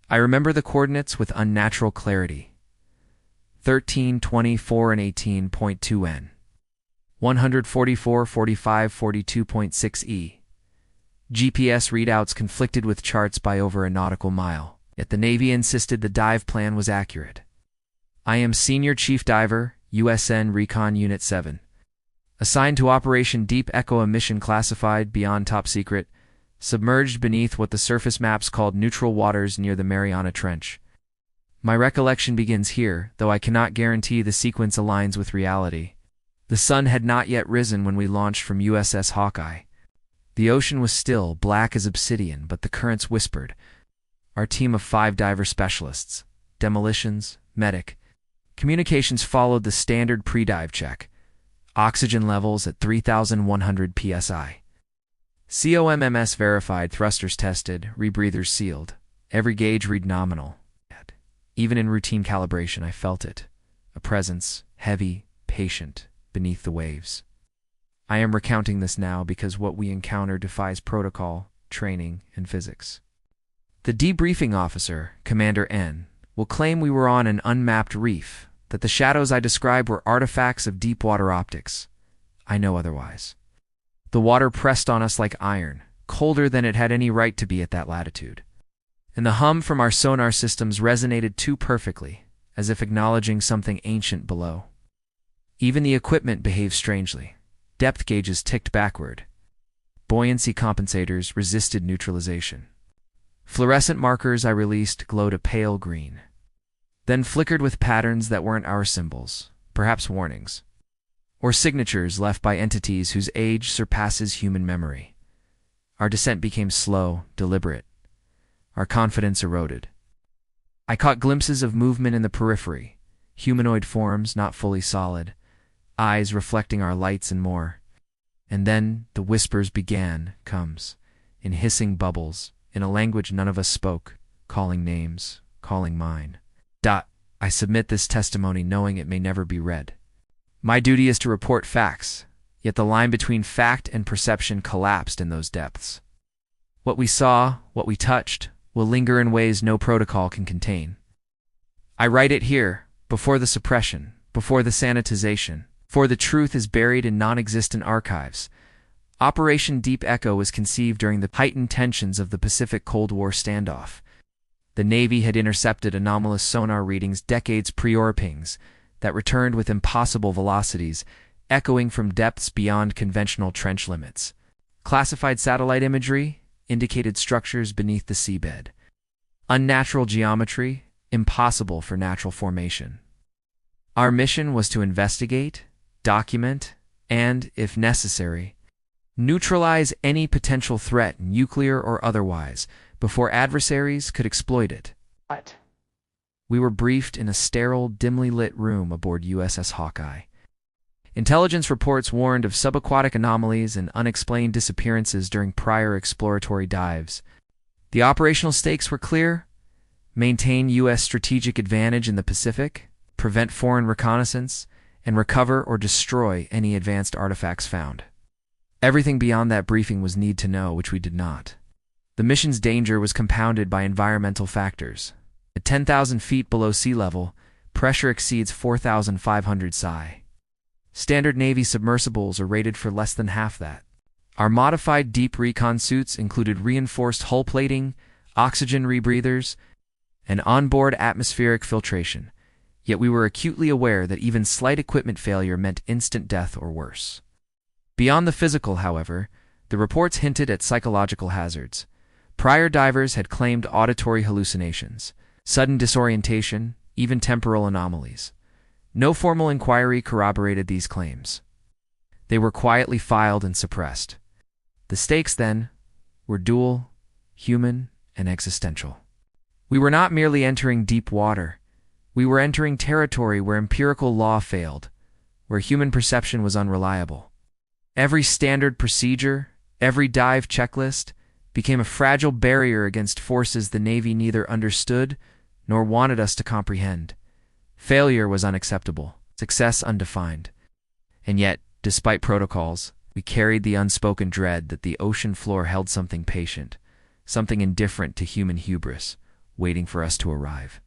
I remember the coordinates with unnatural clarity. 13, 24, and 18.2 N. 144, 45, 42.6 E. GPS readouts conflicted with charts by over a nautical mile, yet the Navy insisted the dive plan was accurate. I am Senior Chief Diver, USN Recon Unit 7. Assigned to Operation Deep Echo, a mission classified beyond top secret, submerged beneath what the surface maps called neutral waters near the Mariana Trench. My recollection begins here, though I cannot guarantee the sequence aligns with reality. The sun had not yet risen when we launched from USS Hawkeye. The ocean was still, black as obsidian, but the currents whispered. Our team of 5 diver specialists, demolitions, medic, communications followed the standard pre-dive check. Oxygen levels at 3,100 psi. COMMS verified, thrusters tested, rebreathers sealed. Every gauge read nominal. Even in routine calibration, I felt it. A presence, heavy, patient, beneath the waves. I am recounting this now because what we encounter defies protocol, training, and physics. The debriefing officer, Commander N, will claim we were on an unmapped reef, that the shadows I described were artifacts of deep-water optics. I know otherwise. The water pressed on us like iron, colder than it had any right to be at that latitude. And the hum from our sonar systems resonated too perfectly, as if acknowledging something ancient below. Even the equipment behaved strangely. Depth gauges ticked backward. Buoyancy compensators resisted neutralization. Fluorescent markers I released glowed a pale green, then flickered with patterns that weren't our symbols, perhaps warnings, or signatures left by entities whose age surpasses human memory. Our descent became slow, deliberate. Our confidence eroded. I caught glimpses of movement in the periphery, humanoid forms not fully solid, eyes reflecting our lights and more. And then the whispers began, in hissing bubbles, in a language none of us spoke, calling names, calling mine. I submit this testimony knowing it may never be read. My duty is to report facts, yet the line between fact and perception collapsed in those depths. What we saw, what we touched, will linger in ways no protocol can contain. I write it here, before the suppression, before the sanitization, for the truth is buried in non-existent archives. Operation Deep Echo was conceived during the heightened tensions of the Pacific Cold War standoff. The Navy had intercepted anomalous sonar readings decades pre-Orpings that returned with impossible velocities, echoing from depths beyond conventional trench limits. Classified satellite imagery indicated structures beneath the seabed. Unnatural geometry, impossible for natural formation. Our mission was to investigate, document, and, if necessary, neutralize any potential threat, nuclear or otherwise, before adversaries could exploit it. What? We were briefed in a sterile, dimly lit room aboard USS Hawkeye. Intelligence reports warned of subaquatic anomalies and unexplained disappearances during prior exploratory dives. The operational stakes were clear: maintain U.S. strategic advantage in the Pacific, prevent foreign reconnaissance, and recover or destroy any advanced artifacts found. Everything beyond that briefing was need to know, which we did not. The mission's danger was compounded by environmental factors. At 10,000 feet below sea level, pressure exceeds 4,500 psi. Standard Navy submersibles are rated for less than half that. Our modified deep recon suits included reinforced hull plating, oxygen rebreathers, and onboard atmospheric filtration, yet we were acutely aware that even slight equipment failure meant instant death or worse. Beyond the physical, however, the reports hinted at psychological hazards. Prior divers had claimed auditory hallucinations, sudden disorientation, even temporal anomalies. No formal inquiry corroborated these claims. They were quietly filed and suppressed. The stakes, then, were dual, human, and existential. We were not merely entering deep water. We were entering territory where empirical law failed, where human perception was unreliable. Every standard procedure, every dive checklist, became a fragile barrier against forces the Navy neither understood nor wanted us to comprehend. Failure was unacceptable, success undefined. And yet, despite protocols, we carried the unspoken dread that the ocean floor held something patient, something indifferent to human hubris, waiting for us to arrive.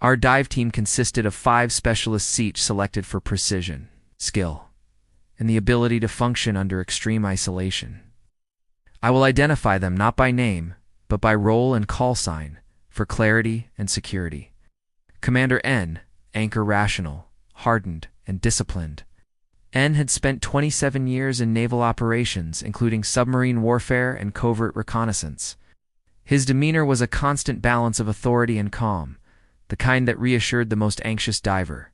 Our dive team consisted of 5 specialists each selected for precision, skill, and the ability to function under extreme isolation. I will identify them not by name, but by role and call sign, for clarity and security. Commander N, anchor rational, hardened, and disciplined. N had spent 27 years in naval operations, including submarine warfare and covert reconnaissance. His demeanor was a constant balance of authority and calm, the kind that reassured the most anxious diver.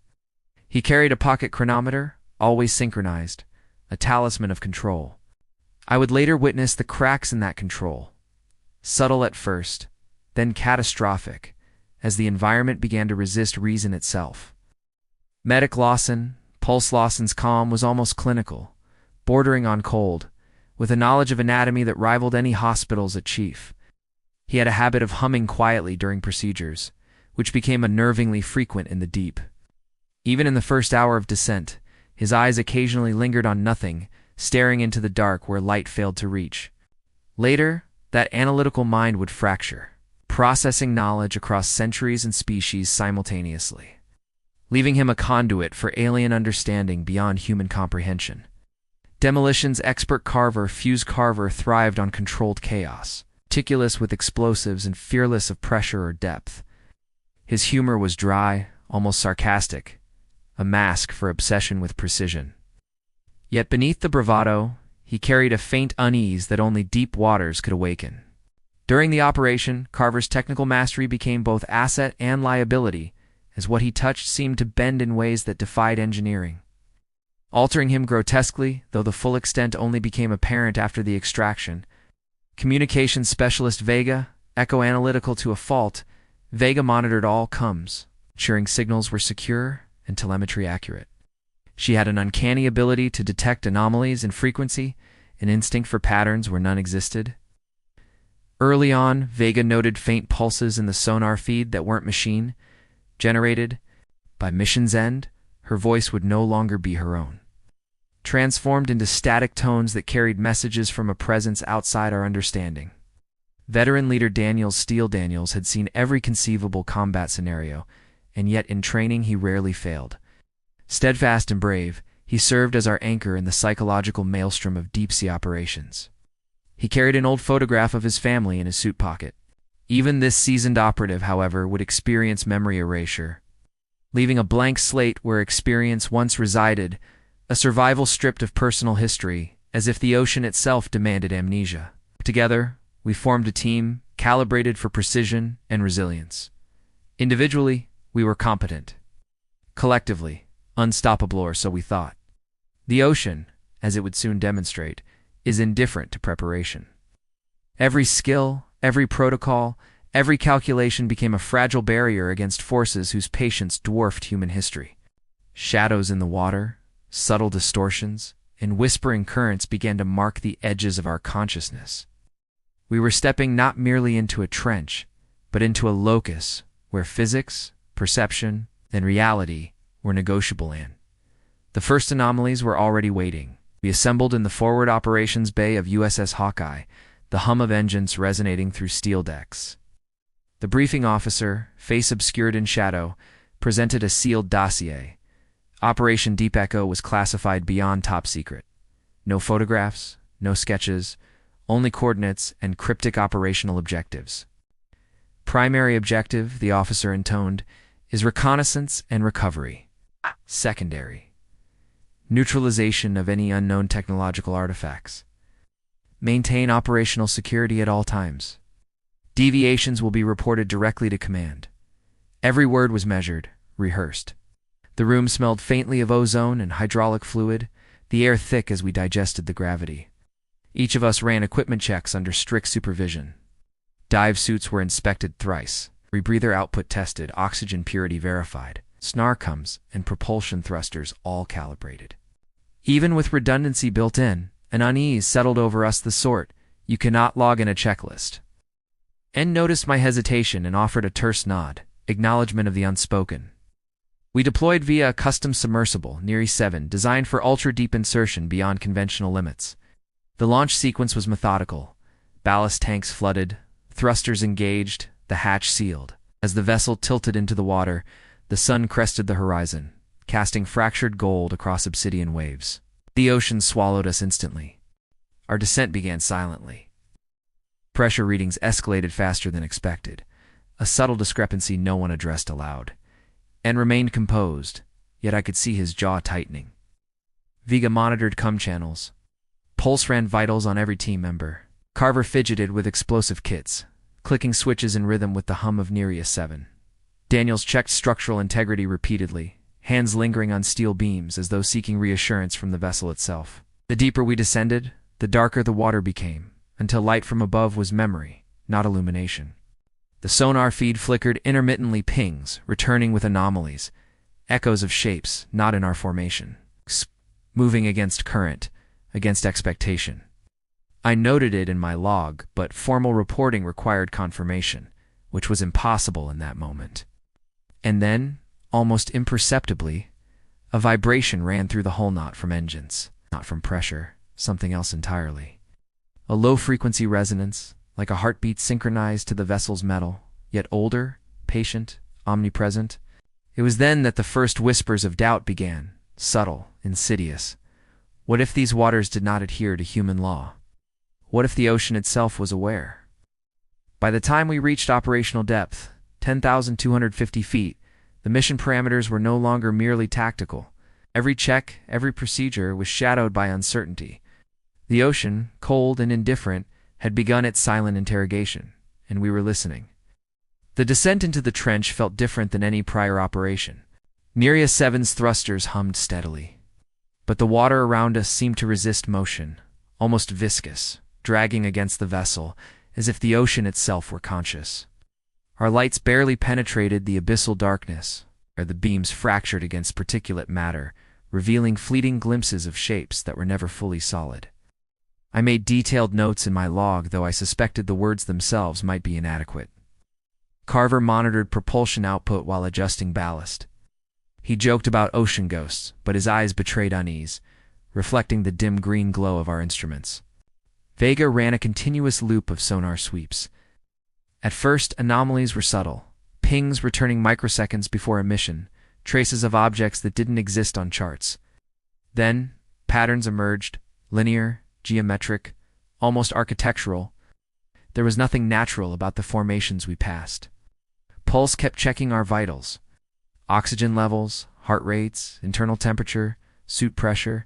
He carried a pocket chronometer, always synchronized, a talisman of control. I would later witness the cracks in that control, subtle at first, then catastrophic, as the environment began to resist reason itself. Medic Lawson, Pulse Lawson's calm was almost clinical, bordering on cold, with a knowledge of anatomy that rivaled any hospital's at chief. He had a habit of humming quietly during procedures, which became unnervingly frequent in the deep. Even in the first hour of descent, his eyes occasionally lingered on nothing, staring into the dark where light failed to reach. Later, that analytical mind would fracture, processing knowledge across centuries and species simultaneously, leaving him a conduit for alien understanding beyond human comprehension. Demolition's expert carver Fuse Carver thrived on controlled chaos, meticulous with explosives and fearless of pressure or depth. His humor was dry, almost sarcastic, a mask for obsession with precision. Yet beneath the bravado, he carried a faint unease that only deep waters could awaken. During the operation, Carver's technical mastery became both asset and liability, as what he touched seemed to bend in ways that defied engineering, altering him grotesquely, though the full extent only became apparent after the extraction. Communications specialist Vega, echo-analytical to a fault, Vega monitored all comms, ensuring signals were secure and telemetry accurate. She had an uncanny ability to detect anomalies in frequency, an instinct for patterns where none existed. Early on, Vega noted faint pulses in the sonar feed that weren't machine-generated. By mission's end, her voice would no longer be her own, transformed into static tones that carried messages from a presence outside our understanding. Veteran leader Steele Daniels had seen every conceivable combat scenario, and yet in training he rarely failed. Steadfast and brave, he served as our anchor in the psychological maelstrom of deep-sea operations. He carried an old photograph of his family in his suit pocket. Even this seasoned operative, however, would experience memory erasure, leaving a blank slate where experience once resided, a survival stripped of personal history, as if the ocean itself demanded amnesia. Together, we formed a team calibrated for precision and resilience. Individually, we were competent. Collectively, unstoppable, or so we thought. The ocean, as it would soon demonstrate, is indifferent to preparation. Every skill, every protocol, every calculation became a fragile barrier against forces whose patience dwarfed human history. Shadows in the water, subtle distortions, and whispering currents began to mark the edges of our consciousness. We were stepping not merely into a trench, but into a locus where physics, perception, and reality were negotiable in. The first anomalies were already waiting. We assembled in the forward operations bay of USS Hawkeye, the hum of engines resonating through steel decks. The briefing officer, face obscured in shadow, presented a sealed dossier. Operation Deep Echo was classified beyond top secret. No photographs, no sketches, only coordinates and cryptic operational objectives. Primary objective, the officer intoned, is reconnaissance and recovery. Secondary, neutralization of any unknown technological artifacts. Maintain operational security at all times. Deviations will be reported directly to command. Every word was measured, rehearsed. The room smelled faintly of ozone and hydraulic fluid, the air thick as we digested the gravity. Each of us ran equipment checks under strict supervision. Dive suits were inspected thrice, rebreather output tested, oxygen purity verified, snarcoms and propulsion thrusters all calibrated. Even with redundancy built in, an unease settled over us, the sort you cannot log in a checklist. N noticed my hesitation and offered a terse nod, acknowledgement of the unspoken. We deployed via a custom submersible, Neary 7, designed for ultra-deep insertion beyond conventional limits. The launch sequence was methodical. Ballast tanks flooded, thrusters engaged, the hatch sealed. As the vessel tilted into the water, the sun crested the horizon, casting fractured gold across obsidian waves. The ocean swallowed us instantly. Our descent began silently. Pressure readings escalated faster than expected, a subtle discrepancy no one addressed aloud, and remained composed, yet I could see his jaw tightening. Vega monitored comm channels. Pulse ran vitals on every team member. Carver fidgeted with explosive kits, clicking switches in rhythm with the hum of Nereus 7. Daniels checked structural integrity repeatedly, hands lingering on steel beams as though seeking reassurance from the vessel itself. The deeper we descended, the darker the water became, until light from above was memory, not illumination. The sonar feed flickered intermittently pings, returning with anomalies, echoes of shapes not in our formation, moving against current, against expectation. I noted it in my log, but formal reporting required confirmation, which was impossible in that moment. And then, almost imperceptibly, a vibration ran through the hull, not from engines, not from pressure, something else entirely. A low-frequency resonance, like a heartbeat synchronized to the vessel's metal, yet older, patient, omnipresent. It was then that the first whispers of doubt began, subtle, insidious. What if these waters did not adhere to human law? What if the ocean itself was aware? By the time we reached operational depth, 10,250 feet, the mission parameters were no longer merely tactical. Every check, every procedure was shadowed by uncertainty. The ocean, cold and indifferent, had begun its silent interrogation, and we were listening. The descent into the trench felt different than any prior operation. Nereus 7's thrusters hummed steadily, but the water around us seemed to resist motion, almost viscous, dragging against the vessel, as if the ocean itself were conscious. Our lights barely penetrated the abyssal darkness, where the beams fractured against particulate matter, revealing fleeting glimpses of shapes that were never fully solid. I made detailed notes in my log, though I suspected the words themselves might be inadequate. Carver monitored propulsion output while adjusting ballast. He joked about ocean ghosts, but his eyes betrayed unease, reflecting the dim green glow of our instruments. Vega ran a continuous loop of sonar sweeps. At first, anomalies were subtle, pings returning microseconds before emission, traces of objects that didn't exist on charts. Then, patterns emerged, linear, geometric, almost architectural. There was nothing natural about the formations we passed. Pulse kept checking our vitals. Oxygen levels, heart rates, internal temperature, suit pressure.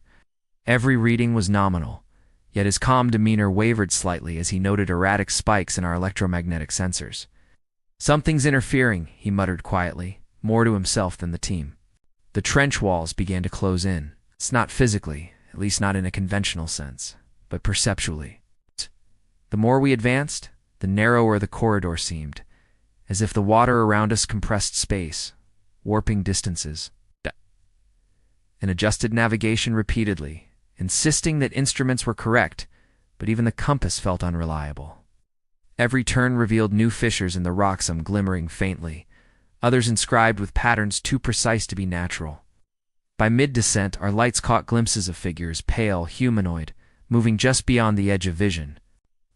Every reading was nominal, yet his calm demeanor wavered slightly as he noted erratic spikes in our electromagnetic sensors. "Something's interfering," he muttered quietly, more to himself than the team. The trench walls began to close in. It's not physically, at least not in a conventional sense, but perceptually. The more we advanced, the narrower the corridor seemed, as if the water around us compressed space, warping distances. And adjusted navigation repeatedly, insisting that instruments were correct, but even the compass felt unreliable. Every turn revealed new fissures in the rock, some glimmering faintly, others inscribed with patterns too precise to be natural. By mid-descent, our lights caught glimpses of figures, pale, humanoid, moving just beyond the edge of vision.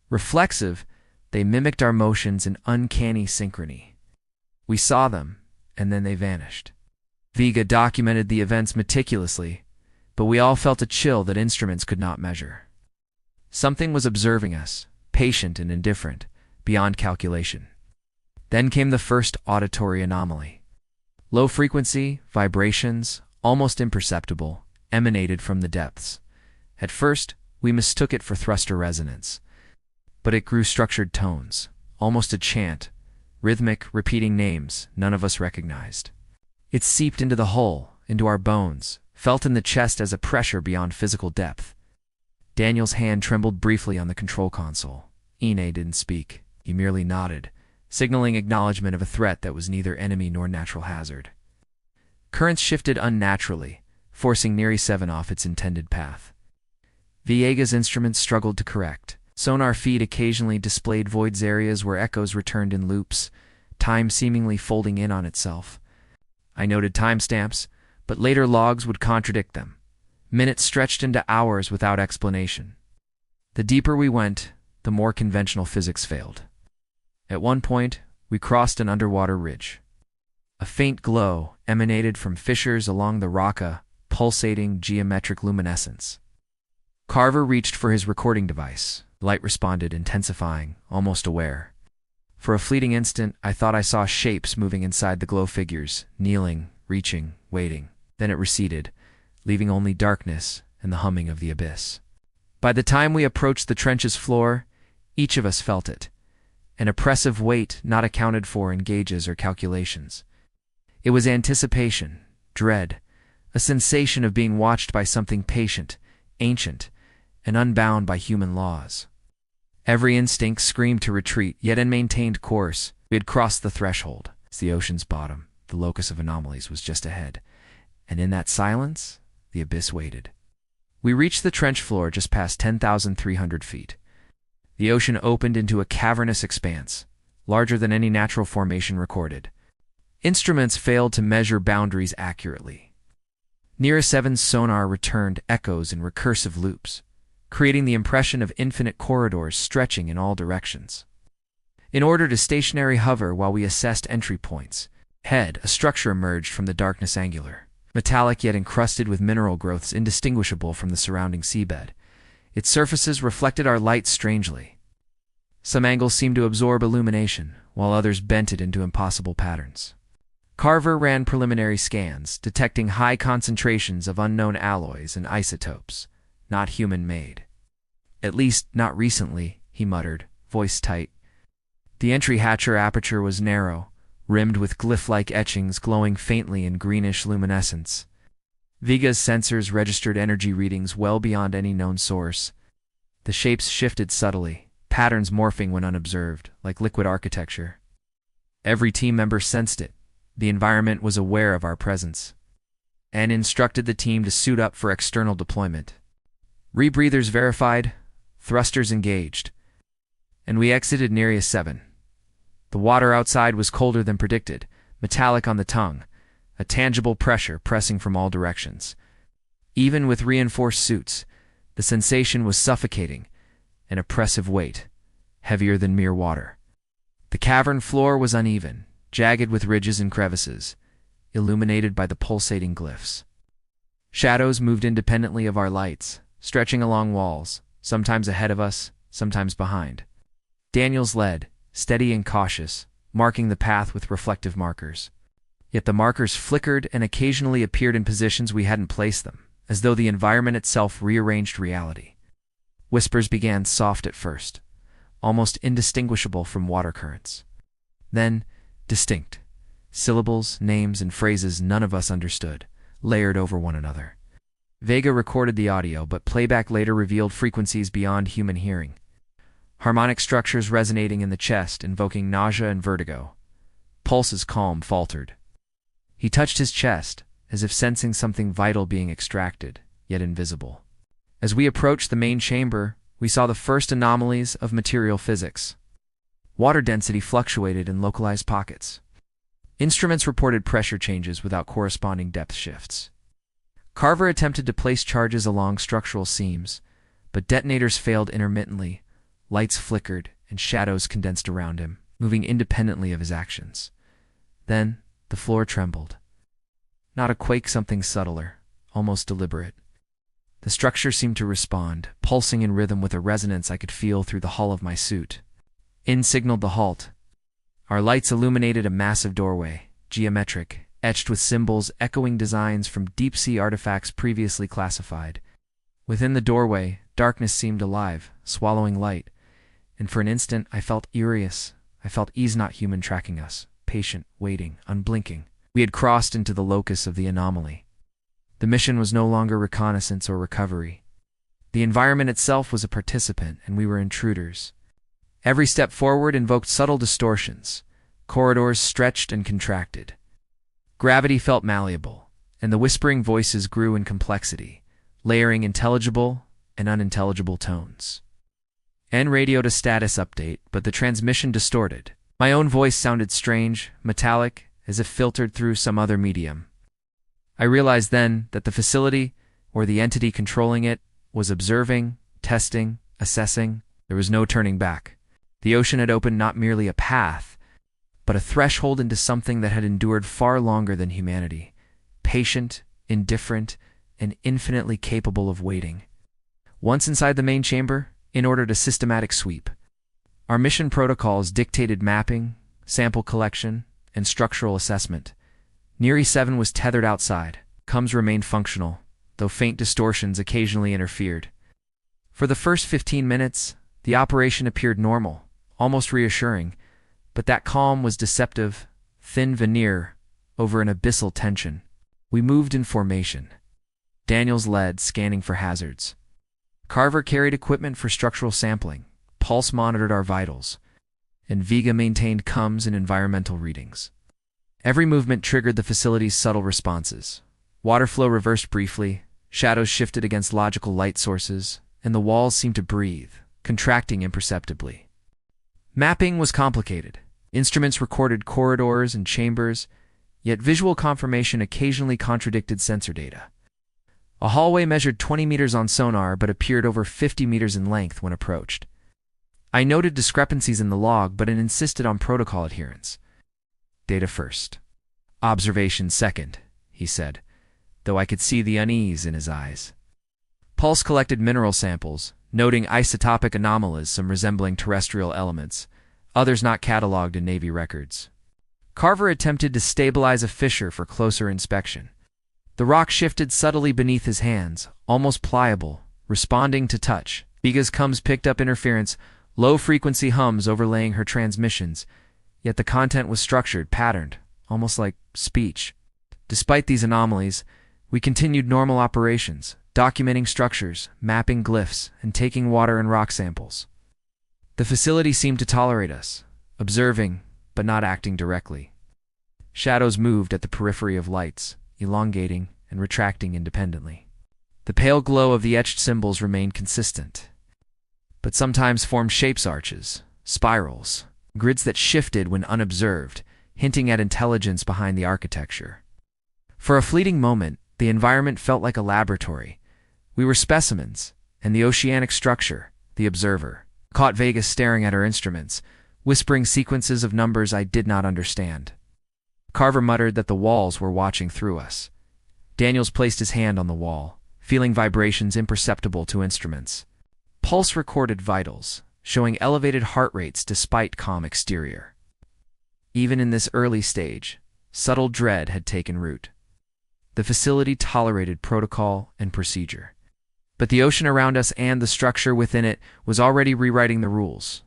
Reflexive, they mimicked our motions in uncanny synchrony. We saw them, and then they vanished. Vega documented the events meticulously, but we all felt a chill that instruments could not measure. Something was observing us, patient and indifferent, beyond calculation. Then came the first auditory anomaly. Low frequency, vibrations, almost imperceptible, emanated from the depths. At first, we mistook it for thruster resonance, but it grew structured tones, almost a chant, rhythmic, repeating names none of us recognized. It seeped into the hull, into our bones, felt in the chest as a pressure beyond physical depth. Daniel's hand trembled briefly on the control console. Ine didn't speak. He merely nodded, signaling acknowledgement of a threat that was neither enemy nor natural hazard. Currents shifted unnaturally, forcing Nereus 7 off its intended path. Viega's instruments struggled to correct. Sonar feed occasionally displayed voids, areas where echoes returned in loops, time seemingly folding in on itself. I noted timestamps, but later logs would contradict them. Minutes stretched into hours without explanation. The deeper we went, the more conventional physics failed. At one point, we crossed an underwater ridge. A faint glow emanated from fissures along the rock, a pulsating geometric luminescence. Carver reached for his recording device. Light responded, intensifying, almost aware. For a fleeting instant, I thought I saw shapes moving inside the glow figures, kneeling, reaching, waiting. Then it receded, leaving only darkness and the humming of the abyss. By the time we approached the trench's floor, each of us felt it, an oppressive weight not accounted for in gauges or calculations. It was anticipation, dread, a sensation of being watched by something patient, ancient, and unbound by human laws. Every instinct screamed to retreat, yet in maintained course, we had crossed the threshold. It's the ocean's bottom. The locus of anomalies was just ahead. And in that silence, the abyss waited. We reached the trench floor just past 10,300 feet. The ocean opened into a cavernous expanse, larger than any natural formation recorded. Instruments failed to measure boundaries accurately. Near 7's sonar returned echoes in recursive loops, creating the impression of infinite corridors stretching in all directions. In order to stationary hover while we assessed entry points, a structure emerged from the darkness, angular, metallic yet encrusted with mineral growths indistinguishable from the surrounding seabed. Its surfaces reflected our light strangely. Some angles seemed to absorb illumination, while others bent it into impossible patterns. Carver ran preliminary scans, detecting high concentrations of unknown alloys and isotopes, not human-made. At least, not recently, he muttered, voice tight. The entry hatcher aperture was narrow, rimmed with glyph-like etchings glowing faintly in greenish luminescence. Viga's sensors registered energy readings well beyond any known source. The shapes shifted subtly, patterns morphing when unobserved, like liquid architecture. Every team member sensed it. The environment was aware of our presence, and instructed the team to suit up for external deployment. Rebreathers verified, thrusters engaged, and we exited Nereus 7. The water outside was colder than predicted, metallic on the tongue, a tangible pressure pressing from all directions. Even with reinforced suits, the sensation was suffocating, an oppressive weight, heavier than mere water. The cavern floor was uneven, jagged with ridges and crevices, illuminated by the pulsating glyphs. Shadows moved independently of our lights, stretching along walls, sometimes ahead of us, sometimes behind. Daniels led, steady and cautious, marking the path with reflective markers. Yet the markers flickered and occasionally appeared in positions we hadn't placed them, as though the environment itself rearranged reality. Whispers began soft at first, almost indistinguishable from water currents. Then, distinct. Syllables, names, and phrases none of us understood, layered over one another. Vega recorded the audio, but playback later revealed frequencies beyond human hearing. Harmonic structures resonating in the chest, invoking nausea and vertigo. Pulses calm faltered. He touched his chest, as if sensing something vital being extracted, yet invisible. As we approached the main chamber, we saw the first anomalies of material physics. Water density fluctuated in localized pockets. Instruments reported pressure changes without corresponding depth shifts. Carver attempted to place charges along structural seams, but detonators failed intermittently, lights flickered, and shadows condensed around him, moving independently of his actions. Then, the floor trembled. Not a quake, something subtler, almost deliberate. The structure seemed to respond, pulsing in rhythm with a resonance I could feel through the hull of my suit. In signaled the halt. Our lights illuminated a massive doorway, geometric, etched with symbols echoing designs from deep-sea artifacts previously classified. Within the doorway, darkness seemed alive, swallowing light, and for an instant I felt ease not human tracking us, patient, waiting, unblinking. We had crossed into the locus of the anomaly. The mission was no longer reconnaissance or recovery. The environment itself was a participant, and we were intruders. Every step forward invoked subtle distortions. Corridors stretched and contracted. Gravity felt malleable, and the whispering voices grew in complexity, layering intelligible and unintelligible tones. N radioed a status update, but the transmission distorted. My own voice sounded strange, metallic, as if filtered through some other medium. I realized then that the facility, or the entity controlling it, was observing, testing, assessing. There was no turning back. The ocean had opened not merely a path, but a threshold into something that had endured far longer than humanity, patient, indifferent, and infinitely capable of waiting. Once inside the main chamber, in order to systematic sweep. Our mission protocols dictated mapping, sample collection, and structural assessment. Near 7 was tethered outside. Comms remained functional, though faint distortions occasionally interfered. For the first 15 minutes, the operation appeared normal, almost reassuring, but that calm was deceptive, thin veneer over an abyssal tension. We moved in formation. Daniels led, scanning for hazards. Carver carried equipment for structural sampling, Pulse monitored our vitals, and Vega maintained comms and environmental readings. Every movement triggered the facility's subtle responses. Water flow reversed briefly, shadows shifted against logical light sources, and the walls seemed to breathe, contracting imperceptibly. Mapping was complicated. Instruments recorded corridors and chambers, yet visual confirmation occasionally contradicted sensor data. A hallway measured 20 meters on sonar but appeared over 50 meters in length when approached. I noted discrepancies in the log but insisted on protocol adherence. Data first. Observation second, he said, though I could see the unease in his eyes. Pulse collected mineral samples, noting isotopic anomalies, some resembling terrestrial elements, others not catalogued in Navy records. Carver attempted to stabilize a fissure for closer inspection. The rock shifted subtly beneath his hands, almost pliable, responding to touch. Vega's comms picked up interference, low-frequency hums overlaying her transmissions, yet the content was structured, patterned, almost like speech. Despite these anomalies, we continued normal operations, documenting structures, mapping glyphs, and taking water and rock samples. The facility seemed to tolerate us, observing, but not acting directly. Shadows moved at the periphery of lights, elongating and retracting independently. The pale glow of the etched symbols remained consistent, but sometimes formed shapes, arches, spirals, grids that shifted when unobserved, hinting at intelligence behind the architecture. For a fleeting moment, the environment felt like a laboratory. We were specimens, and the oceanic structure, the observer, caught Vegas staring at her instruments, whispering sequences of numbers I did not understand. Carver muttered that the walls were watching through us. Daniels placed his hand on the wall, feeling vibrations imperceptible to instruments. Pulse recorded vitals, showing elevated heart rates despite calm exterior. Even in this early stage, subtle dread had taken root. The facility tolerated protocol and procedure. But the ocean around us and the structure within it was already rewriting the rules.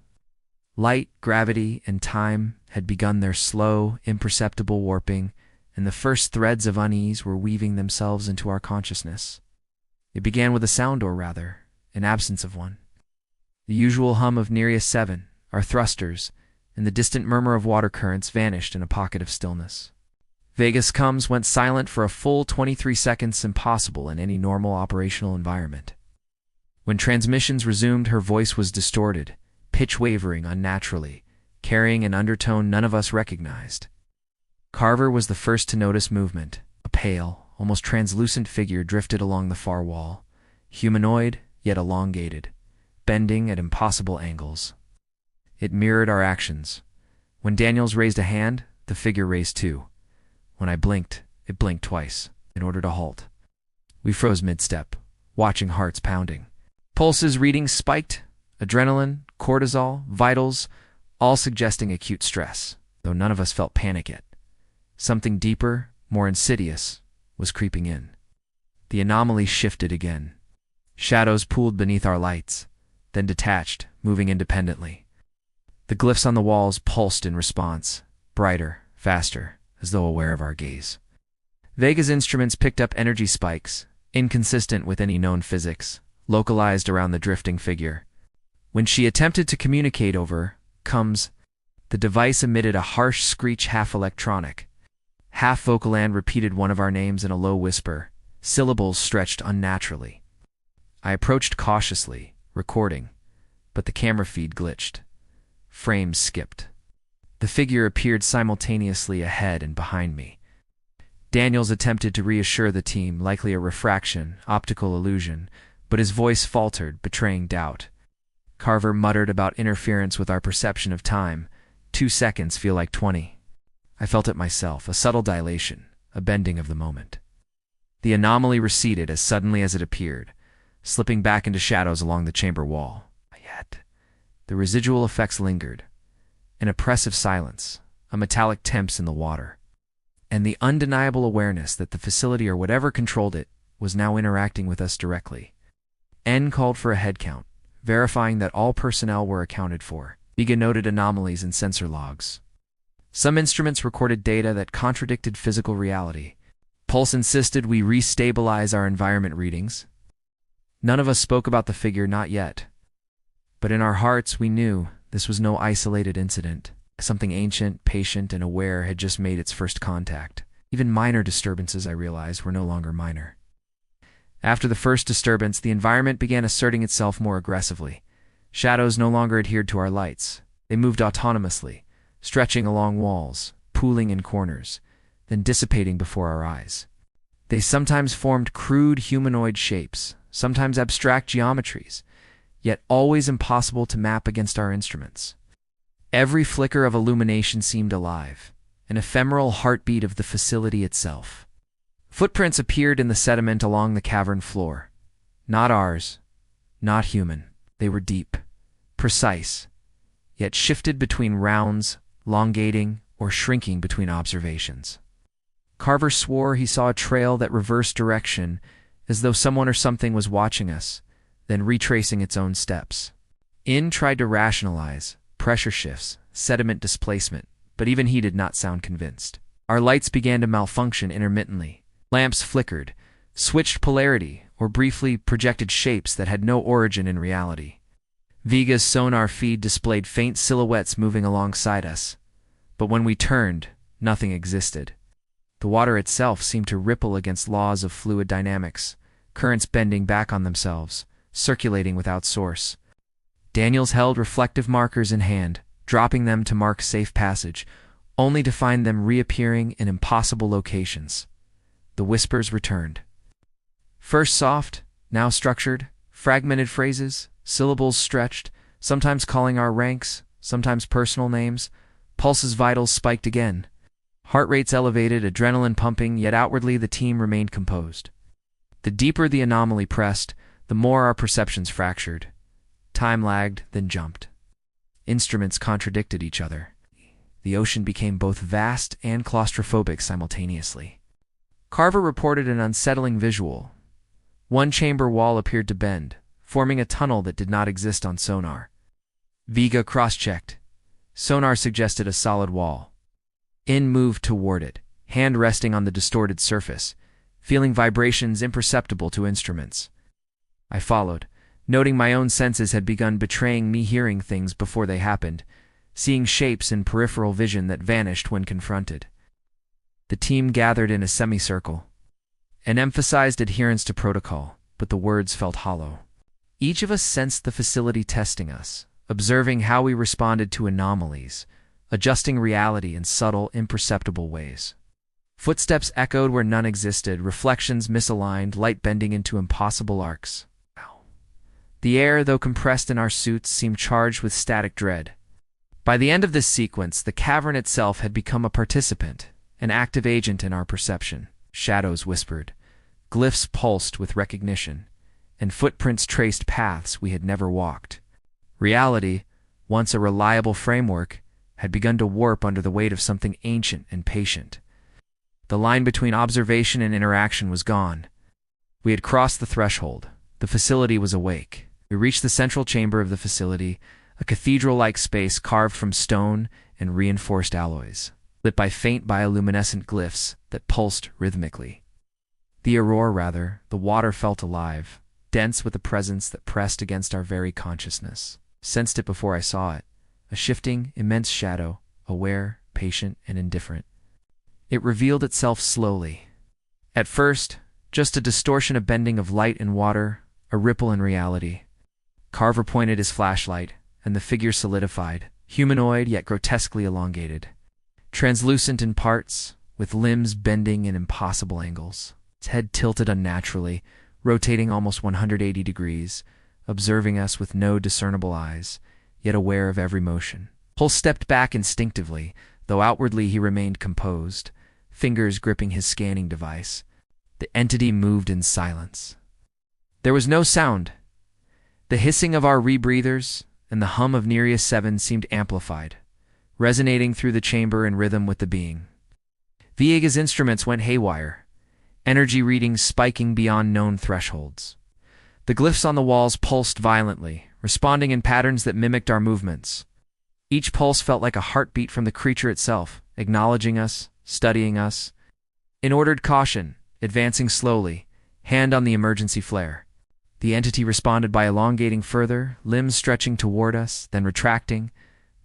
Light, gravity, and time had begun their slow, imperceptible warping, and the first threads of unease were weaving themselves into our consciousness. It began with a sound, or rather, an absence of one. The usual hum of Nereus 7, our thrusters, and the distant murmur of water currents vanished in a pocket of stillness. Vegas comms went silent for a full 23 seconds, impossible in any normal operational environment. When transmissions resumed, her voice was distorted, pitch wavering unnaturally, carrying an undertone none of us recognized. Carver was the first to notice movement. A pale, almost translucent figure drifted along the far wall, humanoid yet elongated, bending at impossible angles. It mirrored our actions. When Daniels raised a hand, the figure raised too. When I blinked, it blinked twice, in order to halt. We froze mid-step, watching hearts pounding. Pulses readings spiked, adrenaline, cortisol, vitals, all suggesting acute stress, though none of us felt panic yet. Something deeper, more insidious, was creeping in. The anomaly shifted again. Shadows pooled beneath our lights, then detached, moving independently. The glyphs on the walls pulsed in response, brighter, faster, as though aware of our gaze. Vega's instruments picked up energy spikes, inconsistent with any known physics, localized around the drifting figure. When she attempted to communicate over comms, the device emitted a harsh screech, half electronic. Half Vocaland repeated one of our names in a low whisper, syllables stretched unnaturally. I approached cautiously, recording, but the camera feed glitched. Frames skipped. The figure appeared simultaneously ahead and behind me. Daniels attempted to reassure the team, likely a refraction, optical illusion, but his voice faltered, betraying doubt. Carver muttered about interference with our perception of time, 2 seconds feel like 20. I felt it myself, a subtle dilation, a bending of the moment. The anomaly receded as suddenly as it appeared, slipping back into shadows along the chamber wall. Yet, the residual effects lingered. An oppressive silence, a metallic temps in the water, and the undeniable awareness that the facility or whatever controlled it was now interacting with us directly. N called for a head count, verifying that all personnel were accounted for. Vega noted anomalies in sensor logs. Some instruments recorded data that contradicted physical reality. Pulse insisted we restabilize our environment readings. None of us spoke about the figure, not yet. But in our hearts, we knew this was no isolated incident. Something ancient, patient, and aware had just made its first contact. Even minor disturbances, I realized, were no longer minor. After the first disturbance, the environment began asserting itself more aggressively. Shadows no longer adhered to our lights. They moved autonomously, stretching along walls, pooling in corners, then dissipating before our eyes. They sometimes formed crude humanoid shapes, sometimes abstract geometries, yet always impossible to map against our instruments. Every flicker of illumination seemed alive, an ephemeral heartbeat of the facility itself. Footprints appeared in the sediment along the cavern floor. Not ours, not human. They were deep, precise, yet shifted between rounds, elongating or shrinking between observations. Carver swore he saw a trail that reversed direction, as though someone or something was watching us, then retracing its own steps. In tried to rationalize pressure shifts, sediment displacement, but even he did not sound convinced. Our lights began to malfunction intermittently. Lamps flickered, switched polarity, or briefly projected shapes that had no origin in reality. Vega's sonar feed displayed faint silhouettes moving alongside us, but when we turned, nothing existed. The water itself seemed to ripple against laws of fluid dynamics, currents bending back on themselves, circulating without source. Daniels held reflective markers in hand, dropping them to mark safe passage, only to find them reappearing in impossible locations. The whispers returned. First soft, now structured, fragmented phrases, syllables stretched, sometimes calling our ranks, sometimes personal names. Pulse's vitals spiked again. Heart rates elevated, adrenaline pumping, yet outwardly the team remained composed. The deeper the anomaly pressed, the more our perceptions fractured. Time lagged, then jumped. Instruments contradicted each other. The ocean became both vast and claustrophobic simultaneously. Carver reported an unsettling visual. One chamber wall appeared to bend, forming a tunnel that did not exist on sonar. Vega cross-checked. Sonar suggested a solid wall. In moved toward it, hand resting on the distorted surface, feeling vibrations imperceptible to instruments. I followed, noting my own senses had begun betraying me hearing things before they happened, seeing shapes in peripheral vision that vanished when confronted. The team gathered in a semicircle and emphasized adherence to protocol, but the words felt hollow. Each of us sensed the facility testing us, observing how we responded to anomalies, adjusting reality in subtle, imperceptible ways. Footsteps echoed where none existed, reflections misaligned, light bending into impossible arcs. The air, though compressed in our suits, seemed charged with static dread. By the end of this sequence, the cavern itself had become a participant, an active agent in our perception. Shadows whispered, glyphs pulsed with recognition, and footprints traced paths we had never walked. Reality, once a reliable framework, had begun to warp under the weight of something ancient and patient. The line between observation and interaction was gone. We had crossed the threshold. The facility was awake. We reached the central chamber of the facility, a cathedral-like space carved from stone and reinforced alloys, lit by faint bioluminescent glyphs that pulsed rhythmically. The water felt alive, dense with a presence that pressed against our very consciousness. Sensed it before I saw it, a shifting, immense shadow, aware, patient, and indifferent. It revealed itself slowly. At first, just a distortion of bending of light and water, a ripple in reality. Carver pointed his flashlight, and the figure solidified, humanoid yet grotesquely elongated. Translucent in parts, with limbs bending in impossible angles. Its head tilted unnaturally, rotating almost 180 degrees, observing us with no discernible eyes, yet aware of every motion. Pulse stepped back instinctively, though outwardly he remained composed, fingers gripping his scanning device. The entity moved in silence. There was no sound. The hissing of our rebreathers and the hum of Nereus 7 seemed amplified, resonating through the chamber in rhythm with the being. Viega's instruments went haywire, energy readings spiking beyond known thresholds. The glyphs on the walls pulsed violently, responding in patterns that mimicked our movements. Each pulse felt like a heartbeat from the creature itself, acknowledging us, studying us. In ordered caution, advancing slowly, hand on the emergency flare. The entity responded by elongating further, limbs stretching toward us, then retracting,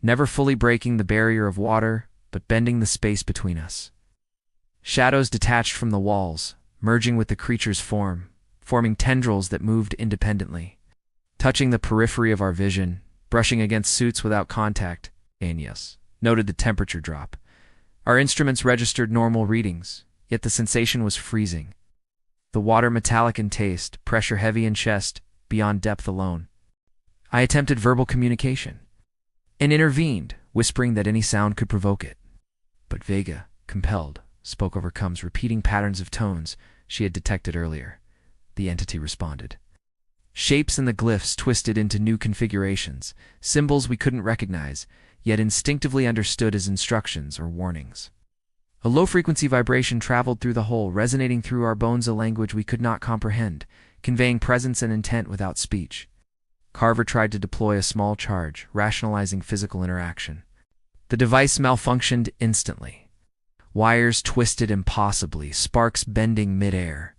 never fully breaking the barrier of water, but bending the space between us. Shadows detached from the walls, merging with the creature's form, forming tendrils that moved independently, touching the periphery of our vision, brushing against suits without contact. Anius noted the temperature drop. Our instruments registered normal readings, yet the sensation was freezing. The water metallic in taste, pressure heavy in chest, beyond depth alone. I attempted verbal communication, and intervened, whispering that any sound could provoke it. But Vega, compelled, spoke over Cum's repeating patterns of tones she had detected earlier. The entity responded. Shapes in the glyphs twisted into new configurations, symbols we couldn't recognize, yet instinctively understood as instructions or warnings. A low-frequency vibration traveled through the whole, resonating through our bones a language we could not comprehend, conveying presence and intent without speech. Carver tried to deploy a small charge, rationalizing physical interaction. The device malfunctioned instantly. Wires twisted impossibly, sparks bending mid-air.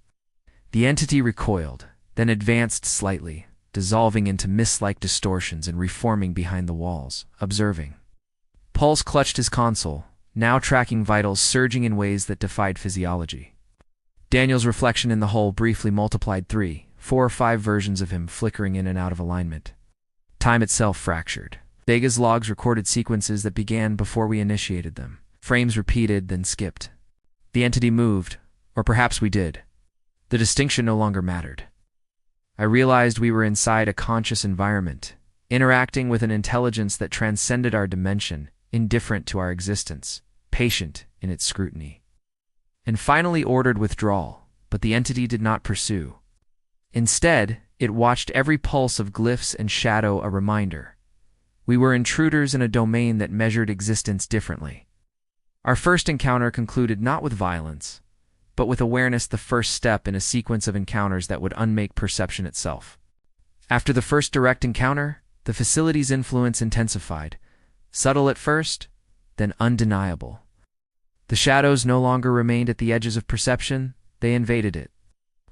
The entity recoiled, then advanced slightly, dissolving into mist-like distortions and reforming behind the walls, observing. Pulse clutched his console, now tracking vitals surging in ways that defied physiology. Daniel's reflection in the hull briefly multiplied 3, 4 or 5 versions of him flickering in and out of alignment. Time itself fractured. Vega's logs recorded sequences that began before we initiated them. Frames repeated, then skipped. The entity moved, or perhaps we did. The distinction no longer mattered. I realized we were inside a conscious environment, interacting with an intelligence that transcended our dimension, indifferent to our existence, patient in its scrutiny. And finally ordered withdrawal, but the entity did not pursue. Instead, it watched every pulse of glyphs and shadow a reminder. We were intruders in a domain that measured existence differently. Our first encounter concluded not with violence, but with awareness, the first step in a sequence of encounters that would unmake perception itself. After the first direct encounter, the facility's influence intensified, subtle at first, then undeniable. The shadows no longer remained at the edges of perception, they invaded it.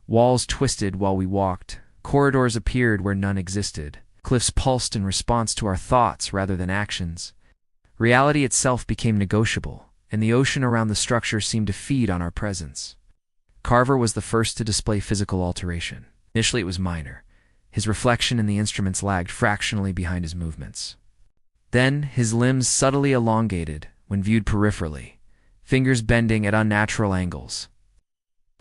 Walls twisted while we walked, corridors appeared where none existed, cliffs pulsed in response to our thoughts rather than actions. Reality itself became negotiable, and the ocean around the structure seemed to feed on our presence. Carver was the first to display physical alteration. Initially it was minor. His reflection in the instruments lagged fractionally behind his movements. Then his limbs subtly elongated when viewed peripherally, fingers bending at unnatural angles.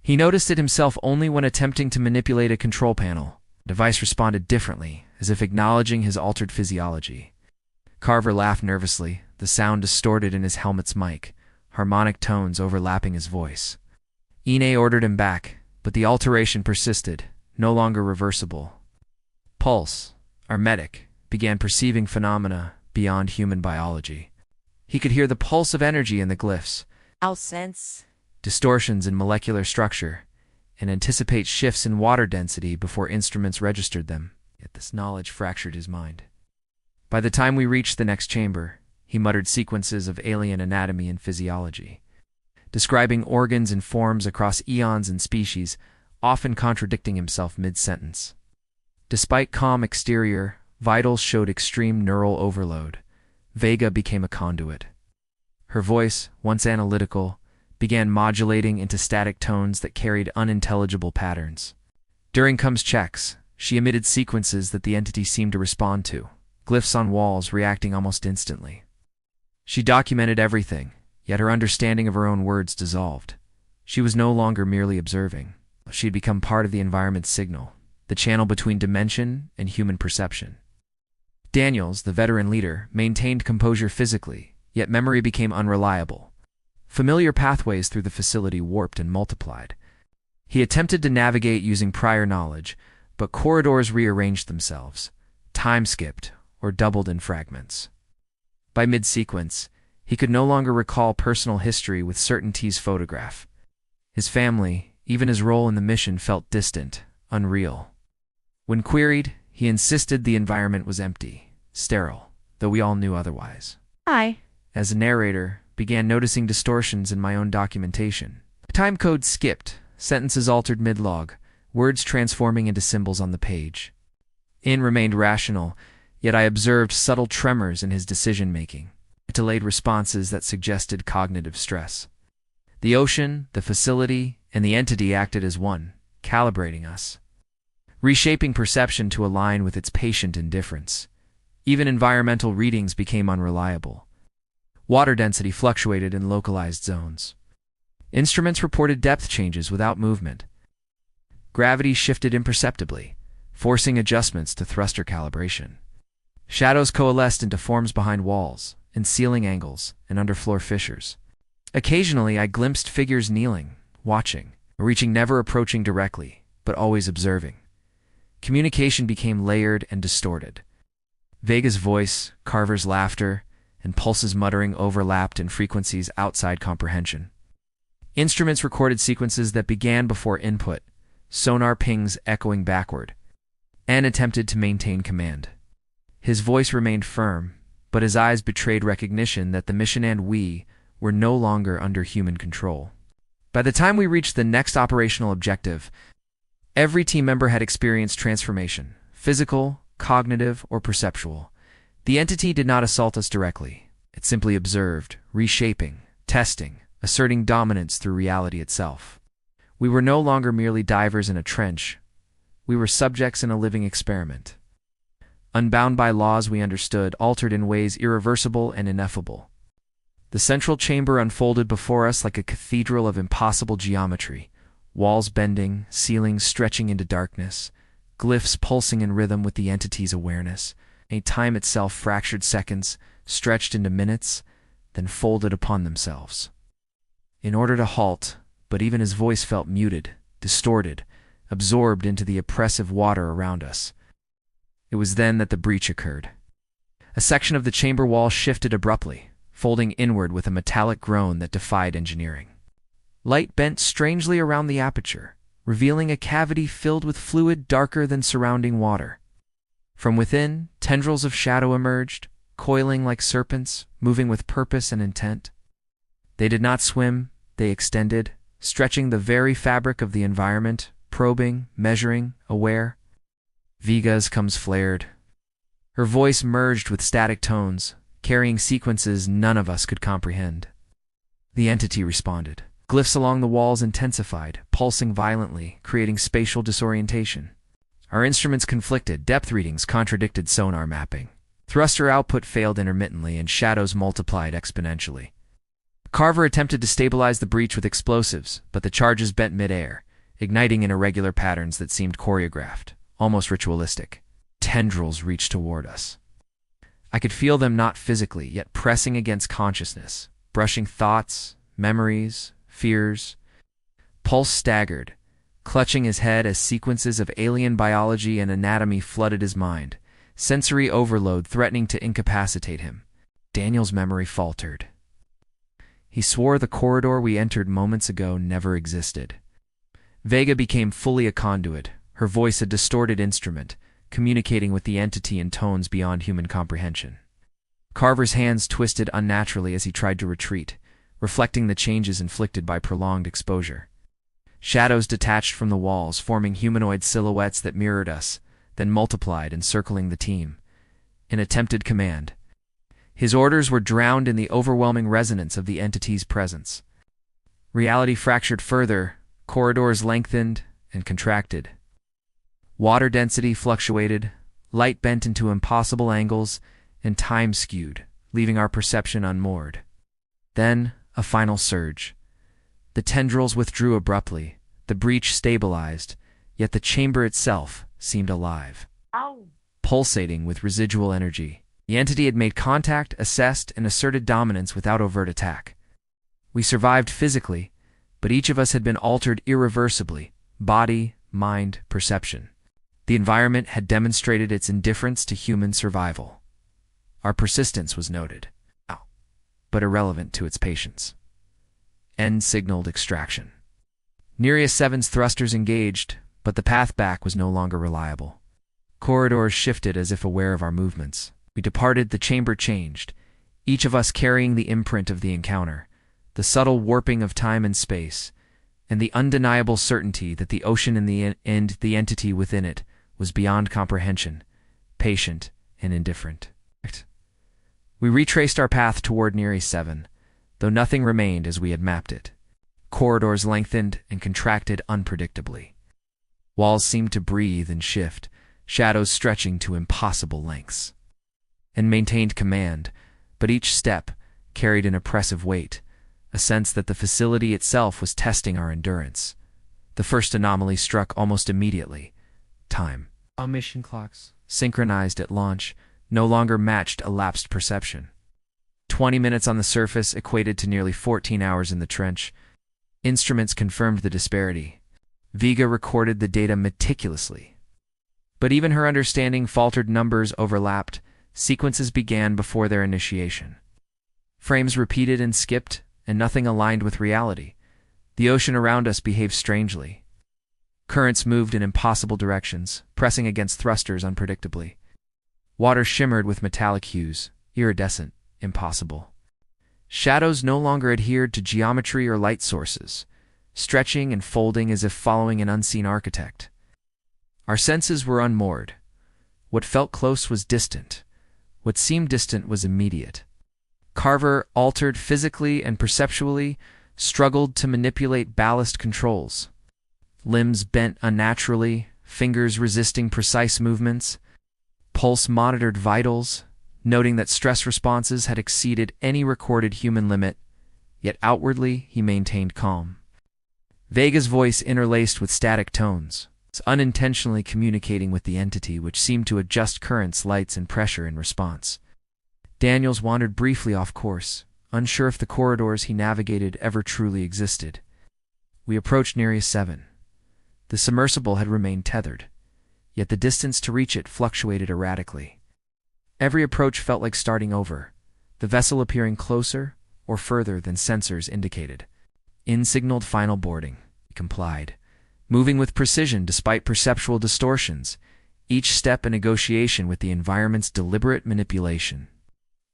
He noticed it himself only when attempting to manipulate a control panel. The device responded differently, as if acknowledging his altered physiology. Carver laughed nervously, the sound distorted in his helmet's mic, harmonic tones overlapping his voice. Ine ordered him back, but the alteration persisted, no longer reversible. Pulse, our medic, began perceiving phenomena beyond human biology. He could hear the pulse of energy in the glyphs, sense distortions in molecular structure, and anticipate shifts in water density before instruments registered them. Yet this knowledge fractured his mind. By the time we reached the next chamber, he muttered sequences of alien anatomy and physiology, describing organs and forms across eons and species, often contradicting himself mid-sentence. Despite calm exterior, vitals showed extreme neural overload. Vega became a conduit. Her voice, once analytical, began modulating into static tones that carried unintelligible patterns. During Cum's checks, she emitted sequences that the entity seemed to respond to, glyphs on walls reacting almost instantly. She documented everything, yet her understanding of her own words dissolved. She was no longer merely observing. She had become part of the environment's signal, the channel between dimension and human perception. Daniels, the veteran leader, maintained composure physically, yet memory became unreliable. Familiar pathways through the facility warped and multiplied. He attempted to navigate using prior knowledge, but corridors rearranged themselves, time skipped, or doubled in fragments. By mid-sequence, he could no longer recall personal history with certainty's photograph. His family, even his role in the mission, felt distant, unreal. When queried, he insisted the environment was empty, sterile, though we all knew otherwise. I, as a narrator, began noticing distortions in my own documentation. Time code skipped, sentences altered mid-log, words transforming into symbols on the page. In remained rational, yet I observed subtle tremors in his decision-making, delayed responses that suggested cognitive stress. The ocean, the facility, and the entity acted as one, calibrating us, reshaping perception to align with its patient indifference. Even environmental readings became unreliable. Water density fluctuated in localized zones. Instruments reported depth changes without movement. Gravity shifted imperceptibly, forcing adjustments to thruster calibration. Shadows coalesced into forms behind walls, in ceiling angles, and underfloor fissures. Occasionally, I glimpsed figures kneeling, watching, reaching, never approaching directly, but always observing. Communication became layered and distorted. Vega's voice, Carver's laughter, and Pulse's muttering overlapped in frequencies outside comprehension. Instruments recorded sequences that began before input, sonar pings echoing backward. N attempted to maintain command. His voice remained firm, but his eyes betrayed recognition that the mission and we were no longer under human control. By the time we reached the next operational objective, every team member had experienced transformation, physical, cognitive, or perceptual. The entity did not assault us directly. It simply observed, reshaping, testing, asserting dominance through reality itself. We were no longer merely divers in a trench. We were subjects in a living experiment. Unbound by laws we understood, altered in ways irreversible and ineffable. The central chamber unfolded before us like a cathedral of impossible geometry, walls bending, ceilings stretching into darkness, glyphs pulsing in rhythm with the entity's awareness. Time itself fractured seconds, stretched into minutes, then folded upon themselves. In order to halt, but even his voice felt muted, distorted, absorbed into the oppressive water around us. It was then that the breach occurred. A section of the chamber wall shifted abruptly, folding inward with a metallic groan that defied engineering. Light bent strangely around the aperture, revealing a cavity filled with fluid darker than surrounding water. From within, tendrils of shadow emerged, coiling like serpents, moving with purpose and intent. They did not swim, they extended, stretching the very fabric of the environment, probing, measuring, aware. Vega's comes flared. Her voice merged with static tones, carrying sequences none of us could comprehend. The entity responded. Glyphs along the walls intensified, pulsing violently, creating spatial disorientation. Our instruments conflicted, depth readings contradicted sonar mapping. Thruster output failed intermittently, and shadows multiplied exponentially. Carver attempted to stabilize the breach with explosives, but the charges bent mid-air, igniting in irregular patterns that seemed choreographed, almost ritualistic. Tendrils reached toward us. I could feel them not physically, yet pressing against consciousness, brushing thoughts, memories, fears. Pulse staggered, clutching his head as sequences of alien biology and anatomy flooded his mind, sensory overload threatening to incapacitate him. Daniel's memory faltered. He swore the corridor we entered moments ago never existed. Vega became fully a conduit, her voice a distorted instrument, communicating with the entity in tones beyond human comprehension. Carver's hands twisted unnaturally as he tried to retreat, reflecting the changes inflicted by prolonged exposure. Shadows detached from the walls, forming humanoid silhouettes that mirrored us, then multiplied, encircling the team. In attempted command. His orders were drowned in the overwhelming resonance of the entity's presence. Reality fractured further, corridors lengthened and contracted. Water density fluctuated, light bent into impossible angles, and time skewed, leaving our perception unmoored. Then, a final surge. The tendrils withdrew abruptly, the breach stabilized, yet the chamber itself seemed alive. Ow. pulsating with residual energy. The entity had made contact, assessed, and asserted dominance without overt attack. We survived physically, but each of us had been altered irreversibly: body, mind, perception. The environment had demonstrated its indifference to human survival. Our persistence was noted, but irrelevant to its patience. End signaled extraction. Nereus 7's thrusters engaged, but the path back was no longer reliable. Corridors shifted as if aware of our movements. We departed, the chamber changed, each of us carrying the imprint of the encounter, the subtle warping of time and space, and the undeniable certainty that the ocean and the entity within it was beyond comprehension, patient and indifferent. We retraced our path toward Nereus 7, though nothing remained as we had mapped it. Corridors lengthened and contracted unpredictably. Walls seemed to breathe and shift, shadows stretching to impossible lengths. And maintained command, but each step carried an oppressive weight, a sense that the facility itself was testing our endurance. The first anomaly struck almost immediately. Time. Our mission clocks, synchronized at launch, no longer matched elapsed perception. 20 minutes on the surface equated to nearly 14 hours in the trench. Instruments confirmed the disparity. Vega recorded the data meticulously. But even her understanding faltered. Numbers overlapped. Sequences began before their initiation. Frames repeated and skipped, and nothing aligned with reality. The ocean around us behaved strangely. Currents moved in impossible directions, pressing against thrusters unpredictably. Water shimmered with metallic hues, iridescent, impossible. Shadows no longer adhered to geometry or light sources, stretching and folding as if following an unseen architect. Our senses were unmoored. What felt close was distant. What seemed distant was immediate. Carver, altered physically and perceptually, struggled to manipulate ballast controls. Limbs bent unnaturally, fingers resisting precise movements. Pulse monitored vitals, noting that stress responses had exceeded any recorded human limit, yet outwardly he maintained calm. Vega's voice interlaced with static tones, unintentionally communicating with the entity, which seemed to adjust currents, lights, and pressure in response. Daniels wandered briefly off course, unsure if the corridors he navigated ever truly existed. We approached Nereus 7. The submersible had remained tethered, yet the distance to reach it fluctuated erratically. Every approach felt like starting over, the vessel appearing closer or further than sensors indicated. In signaled final boarding. He complied, moving with precision despite perceptual distortions, each step a negotiation with the environment's deliberate manipulation.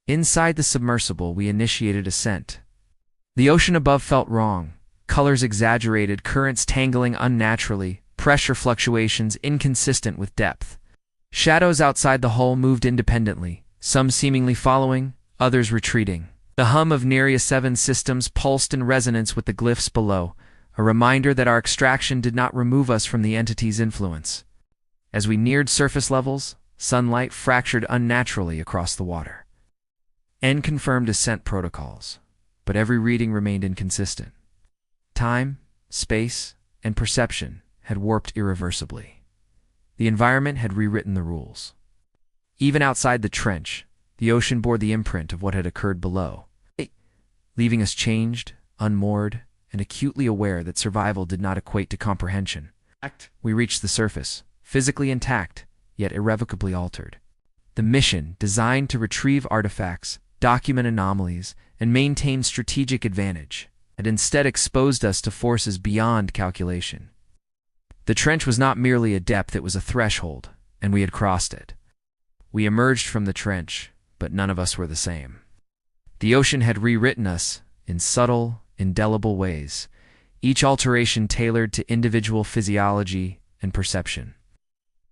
Inside the submersible, we initiated ascent. The ocean above felt wrong, colors exaggerated, currents tangling unnaturally, pressure fluctuations inconsistent with depth. Shadows outside the hull moved independently, some seemingly following, others retreating. The hum of Nereus 7 systems pulsed in resonance with the glyphs below, a reminder that our extraction did not remove us from the entity's influence. As we neared surface levels, sunlight fractured unnaturally across the water. N confirmed ascent protocols, but every reading remained inconsistent. Time, space, and perception had warped irreversibly. The environment had rewritten the rules. Even outside the trench, the ocean bore the imprint of what had occurred below, leaving us changed, unmoored, and acutely aware that survival did not equate to comprehension. We reached the surface, physically intact, yet irrevocably altered. The mission, designed to retrieve artifacts, document anomalies, and maintain strategic advantage, had instead exposed us to forces beyond calculation. The trench was not merely a depth, it was a threshold, and we had crossed it. We emerged from the trench, but none of us were the same. The ocean had rewritten us in subtle, indelible ways, each alteration tailored to individual physiology and perception.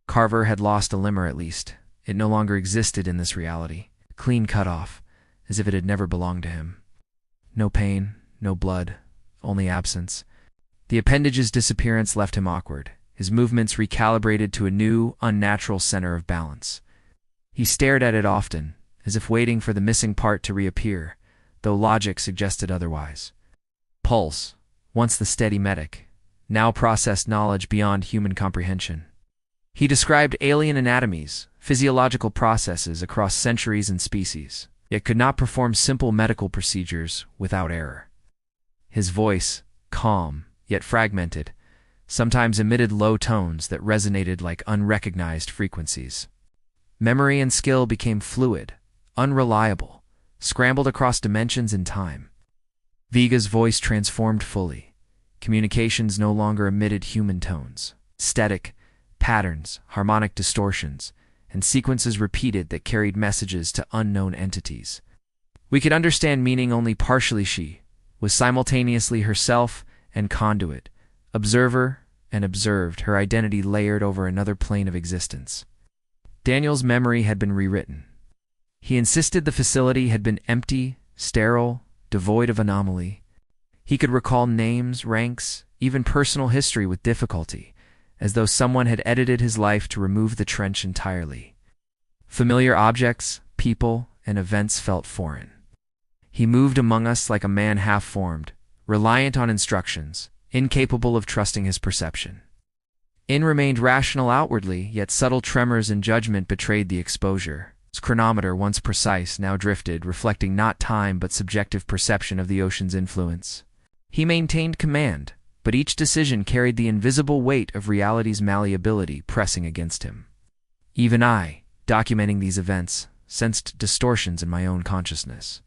Carver had lost a lemur at least. It no longer existed in this reality, clean cut off, as if it had never belonged to him. No pain, no blood, only absence. The appendage's disappearance left him awkward, his movements recalibrated to a new, unnatural center of balance. He stared at it often, as if waiting for the missing part to reappear, though logic suggested otherwise. Pulse, once the steady medic, now processed knowledge beyond human comprehension. He described alien anatomies, physiological processes across centuries and species, yet could not perform simple medical procedures without error. His voice, calm yet fragmented, sometimes emitted low tones that resonated like unrecognized frequencies. Memory and skill became fluid, unreliable, scrambled across dimensions and time. Vega's voice transformed fully. Communications no longer emitted human tones. Static, patterns, harmonic distortions, and sequences repeated that carried messages to unknown entities. We could understand meaning only partially. She was simultaneously herself and conduit, observer and observed, her identity layered over another plane of existence. Daniel's memory had been rewritten. He insisted the facility had been empty, sterile, devoid of anomaly. He could recall names, ranks, even personal history with difficulty, as though someone had edited his life to remove the trench entirely. Familiar objects, people, and events felt foreign. He moved among us like a man half-formed, reliant on instructions, incapable of trusting his perception. In remained rational outwardly, yet subtle tremors in judgment betrayed the exposure. His chronometer, once precise, now drifted, reflecting not time but subjective perception of the ocean's influence. He maintained command, but each decision carried the invisible weight of reality's malleability pressing against him. Even I, documenting these events, sensed distortions in my own consciousness.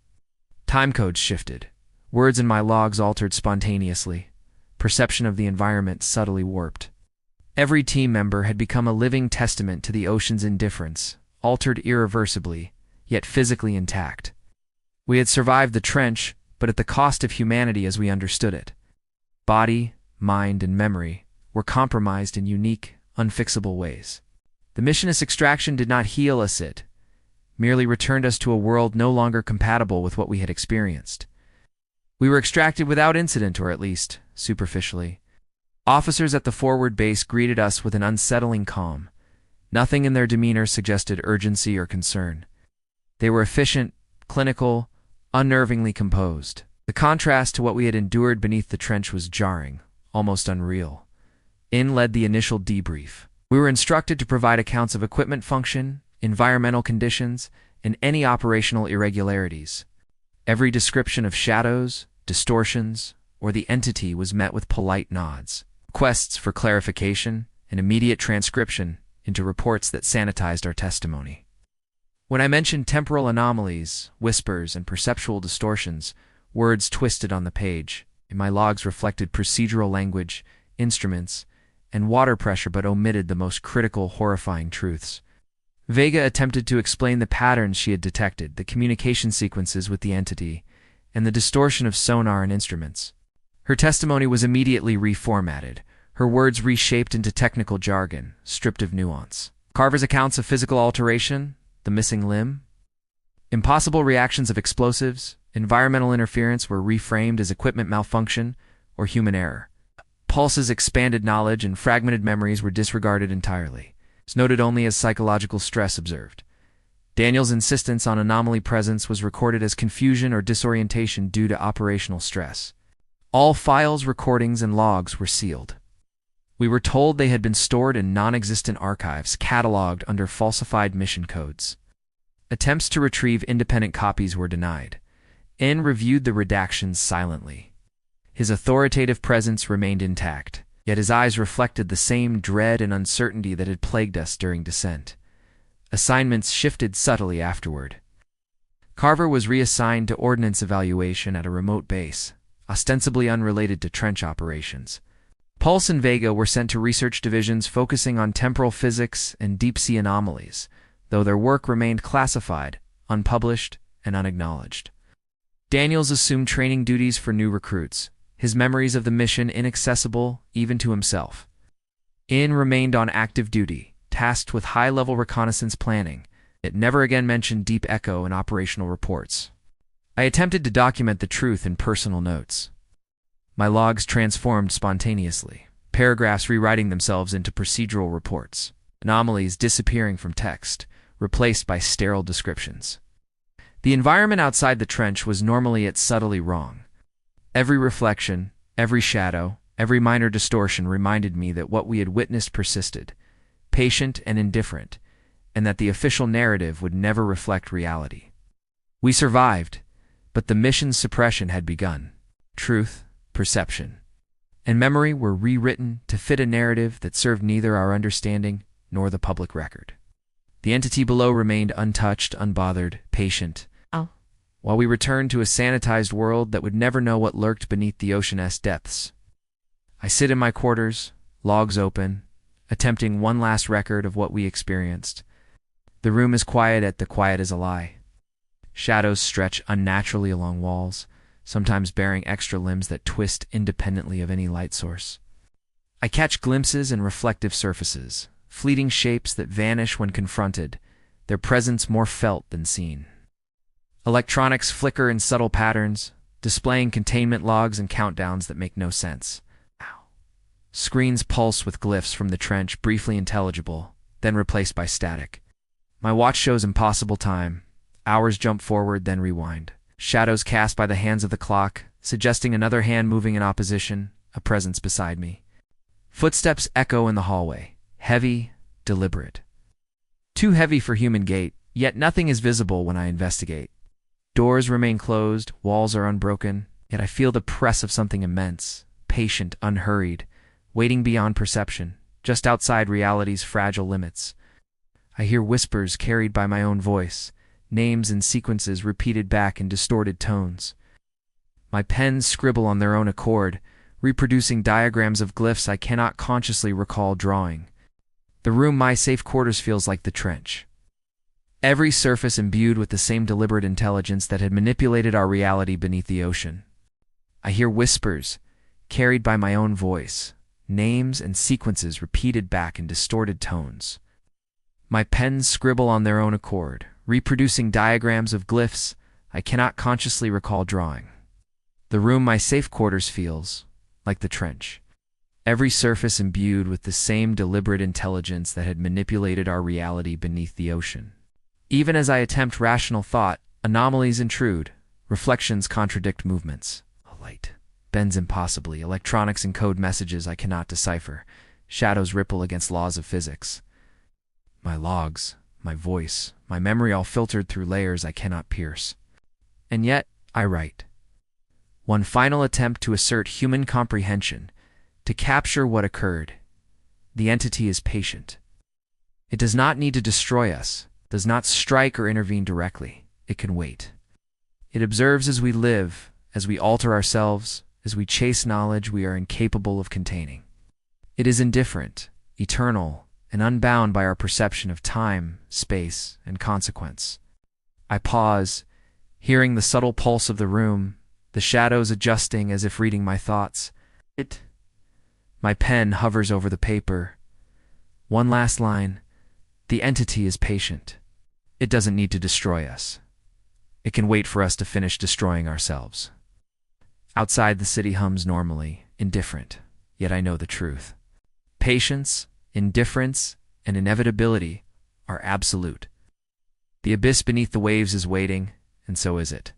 Timecodes shifted. Words in my logs altered spontaneously. Perception of the environment subtly warped. Every team member had become a living testament to the ocean's indifference, altered irreversibly, yet physically intact. We had survived the trench, but at the cost of humanity as we understood it. Body, mind, and memory were compromised in unique, unfixable ways. The missionless extraction did not heal us, it merely returned us to a world no longer compatible with what we had experienced. We were extracted without incident, or at least, superficially. Officers at the forward base greeted us with an unsettling calm. Nothing in their demeanor suggested urgency or concern. They were efficient, clinical, unnervingly composed. The contrast to what we had endured beneath the trench was jarring, almost unreal. In led the initial debrief. We were instructed to provide accounts of equipment function, environmental conditions, and any operational irregularities. Every description of shadows, distortions, or the entity was met with polite nods, requests for clarification, and immediate transcription into reports that sanitized our testimony. When I mentioned temporal anomalies, whispers, and perceptual distortions, words twisted on the page, and my logs reflected procedural language, instruments, and water pressure but omitted the most critical, horrifying truths. Vega attempted to explain the patterns she had detected, the communication sequences with the entity, and the distortion of sonar and instruments. Her testimony was immediately reformatted, her words reshaped into technical jargon, stripped of nuance. Carver's accounts of physical alteration, the missing limb, impossible reactions of explosives, environmental interference were reframed as equipment malfunction or human error. Pulse's expanded knowledge and fragmented memories were disregarded entirely. It's noted only as psychological stress observed. Daniel's insistence on anomaly presence was recorded as confusion or disorientation due to operational stress. All files, recordings, and logs were sealed. We were told they had been stored in non-existent archives, cataloged under falsified mission codes. Attempts to retrieve independent copies were denied. N reviewed the redactions silently. His authoritative presence remained intact, yet his eyes reflected the same dread and uncertainty that had plagued us during descent. Assignments shifted subtly afterward. Carver was reassigned to ordnance evaluation at a remote base, ostensibly unrelated to trench operations. Pulse and Vega were sent to research divisions focusing on temporal physics and deep-sea anomalies, though their work remained classified, unpublished, and unacknowledged. Daniels assumed training duties for new recruits, his memories of the mission inaccessible even to himself. In remained on active duty, tasked with high-level reconnaissance planning. It never again mentioned deep echo in operational reports. I attempted to document the truth in personal notes. My logs transformed spontaneously, paragraphs rewriting themselves into procedural reports, anomalies disappearing from text, replaced by sterile descriptions. The environment outside the trench was normally yet subtly wrong. Every reflection, every shadow, every minor distortion reminded me that what we had witnessed persisted. patient and indifferent, and that the official narrative would never reflect reality. We survived, but the mission's suppression had begun. Truth, perception, and memory were rewritten to fit a narrative that served neither our understanding nor the public record. The entity below remained untouched, unbothered, patient, while we returned to a sanitized world that would never know what lurked beneath the ocean's depths. I sit in my quarters, logs open, attempting one last record of what we experienced. The room is quiet, yet the quiet is a lie. Shadows stretch unnaturally along walls, sometimes bearing extra limbs that twist independently of any light source. I catch glimpses and reflective surfaces, fleeting shapes that vanish when confronted, their presence more felt than seen. Electronics flicker in subtle patterns, displaying containment logs and countdowns that make no sense. Screens pulse with glyphs from the trench, briefly intelligible, then replaced by static. My watch shows impossible time. Hours jump forward, then rewind. Shadows cast by the hands of the clock, suggesting another hand moving in opposition, a presence beside me. Footsteps echo in the hallway, heavy, deliberate. Too heavy for human gait, yet nothing is visible when I investigate. Doors remain closed, walls are unbroken, yet I feel the press of something immense, patient, unhurried, waiting beyond perception, just outside reality's fragile limits. I hear whispers carried by my own voice, names and sequences repeated back in distorted tones. My pens scribble on their own accord, reproducing diagrams of glyphs I cannot consciously recall drawing. The room my safe quarters feels like the trench. Every surface imbued with the same deliberate intelligence that had manipulated our reality beneath the ocean. I hear whispers, carried by my own voice, names and sequences repeated back in distorted tones. My pens scribble on their own accord, reproducing diagrams of glyphs I cannot consciously recall drawing. The room my safe quarters feels like the trench. Every surface imbued with the same deliberate intelligence that had manipulated our reality beneath the ocean. Even as I attempt rational thought, anomalies intrude, reflections contradict movements. A light bends impossibly, electronics encode messages I cannot decipher, shadows ripple against laws of physics. My logs, my voice, my memory all filtered through layers I cannot pierce. And yet, I write. One final attempt to assert human comprehension, to capture what occurred. The entity is patient. It does not need to destroy us, does not strike or intervene directly. It can wait. It observes as we live, as we alter ourselves, as we chase knowledge we are incapable of containing. It is indifferent, eternal, and unbound by our perception of time, space, and consequence. I pause, hearing the subtle pulse of the room, the shadows adjusting as if reading my thoughts. My pen hovers over the paper. One last line. The entity is patient. It doesn't need to destroy us. It can wait for us to finish destroying ourselves. Outside, the city hums normally, indifferent, yet I know the truth. Patience, indifference, and inevitability are absolute. The abyss beneath the waves is waiting, and so is it.